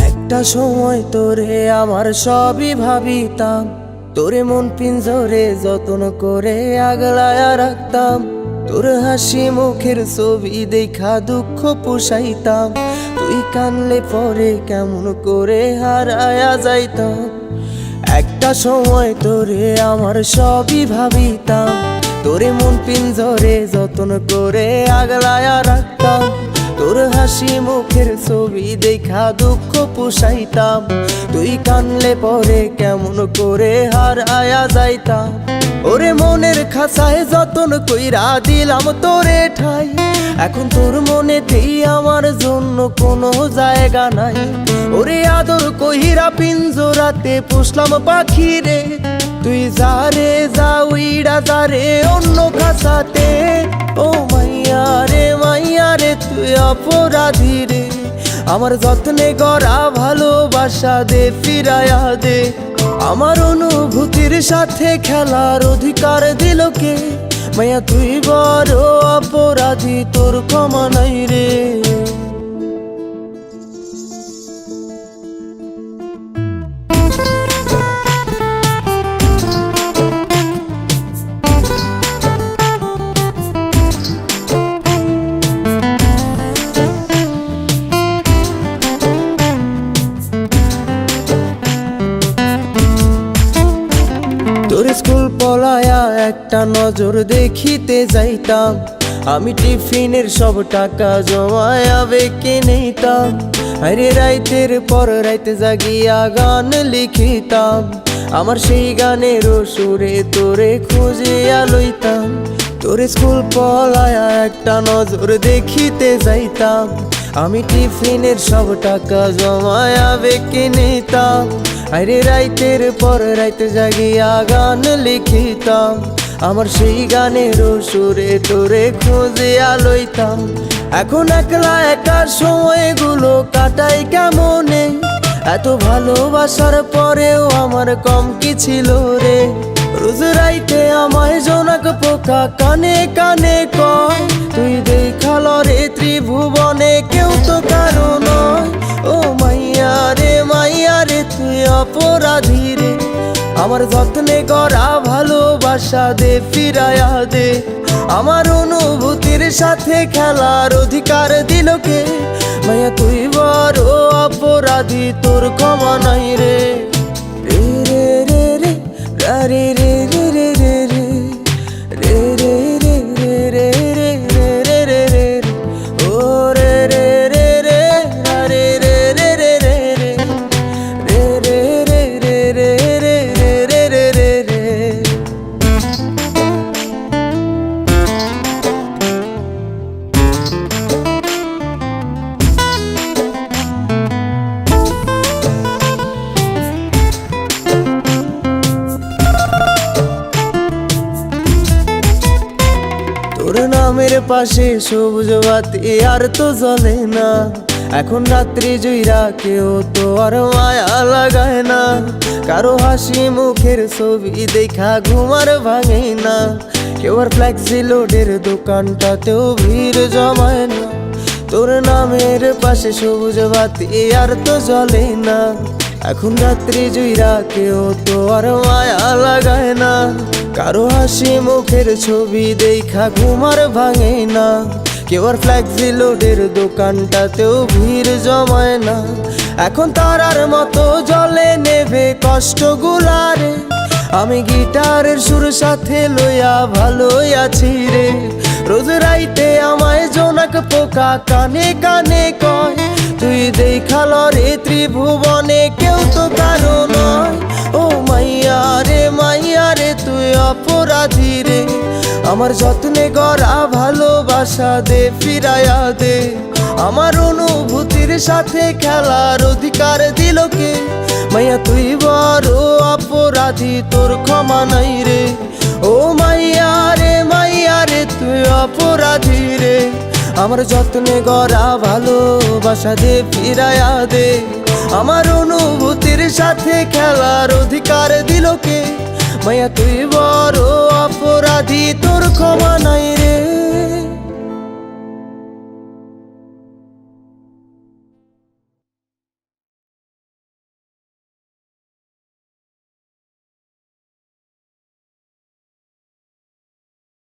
একটা সময় তোরে আমার সবই ভাবিতাম, তোরে মন পিঞ্জরে যত্ন করে আগলায়া রাখতাম। তোর হাসি মুখের ছবি দেখা দুঃখ পুষাইতাম, তুই কানলে পরে কেমন করে হারায়া যাইতাম। একটা সময় তোরে আমার সবই ভাবিতাম, তোরে মন পিঞ্জরে যত্ন করে আগলায়া রাখতাম। তোর হাসি মুখের ছবি দেখা দুঃখ পুষাইতাম, তুই কানলে পরে কেমন করে হারায়া যাইতাম। ওরে মনের খাঁচায় যতন কইরা দিলাম তোরে ঠাই, এখন তোর মনেতেই আমার জন্য কোনো জায়গা নাই। ওরে আদর কইরা পিঞ্জরাতে পুষলাম পাখি রে, তুই যারে যা উইড়া যারে অন্য খাঁচাতে। ও মাইয়া রে তুই অপরাধী রে, আমার যত্নে গড়া ভালোবাসা দে ফিরায়া দে। আমার অনুভূতির সাথে খেলার অধিকার দিল কে? মাইয়া তুই বড় অপরাধী, তোর ক্ষমা নাই রে। তোর স্কুল পলায়া একটা নজর দেখিতে যাইতাম, আমি টিফিনের সব টাকা জমায়া বেঁকে নিতাম। আরে রাইতের পর রাইতে জাগিয়া গান লিখিতাম, আমার সেই গানের সুরে তোরে খুঁজিয়া লইতাম। তোর স্কুল পলায়া একটা নজর দেখিতে যাইতাম, আমি টিফিনের সব টাকা জমায়া বেঁকে নিতাম। আরে রাইতের পর রাইতে জাগিয়া গান লিখিতাম, আমার সেই গানের সুরে তোরে খুঁজিয়া লইতাম। এখন একলা একা সময়গুলো কাটাই কেমনে, এত ভালোবাসার পরেও আমার কম কি ছিল রে। রোজ রাইতে আমায় জোনাক পোকা কানে কানে কয়, তুই দেখাল রে ত্রিভুবনে কেউ তো কারো নয়। ও মাইয়া রে তুই অপরাধী রে, আমার যত্নে গড়া ভালোবাসা দে ফিরায়া দে। আমার অনুভূতির সাথে খেলার অধিকার দিল কে? মাইয়া তুই বড় অপরাধী, তোর ক্ষমা নাই রে। রে রে রে রে রে রে রে রে রে রে রে রে রে রে রে রে রে ও রে রে রে রে রে রে রে রে রে রে রে রে রে রে রে রে। তোর নামের পাশে সবুজ বাতি আর তো জ্বলে না, এখন রাত্রি জুইরা কেউ তো আর মায়া লাগায় না। কারো হাসি মুখের ছবি দেখা ঘুমার ভাঙে না, কেউ আর ফ্লেক্সি লোডের দোকানটাতেও ভিড় জমায় না। তোর নামের পাশে সবুজ বাতি আর তো জ্বলে না, এখন রাত্রি জুইরা কেউ তো আর মায়া লাগায় না। কারো হাসি মুখের ছবি দেখা ঘুমার ভাঙে না, কেউ আর ফ্লেক্সি লোডের দোকানটাতেও ভিড় জমায় না। এখন তারার মতো জলে নেবে কষ্টগুলারে, আমি গিটারের সুর সাথে লইয়া ভালোই আছি রে। রোজ রাইতে আমায় জোনাক পোকা কানে কানে কয়, তুই দেখাল রে ত্রিভুবনে কেউ তো কারো নয়। ও মাইয়া রে তুই অপরাধী রে, আমার যত্নে গড়া ভালোবাসা দে ফিরায়া দে। আমার অনুভূতির সাথে খেলার অধিকার দিল কে? মাইয়া তুই বড় অপরাধী, তোর ক্ষমা নাই রে। ও মাইয়া আমার যত্নে গড়া ভালোবাসা দে ফিরায়া দে, আমার অনুভূতির সাথে খেলার অধিকার দিল কে? মায়া তুই বড় অপরাধী, তোর ক্ষমা নাই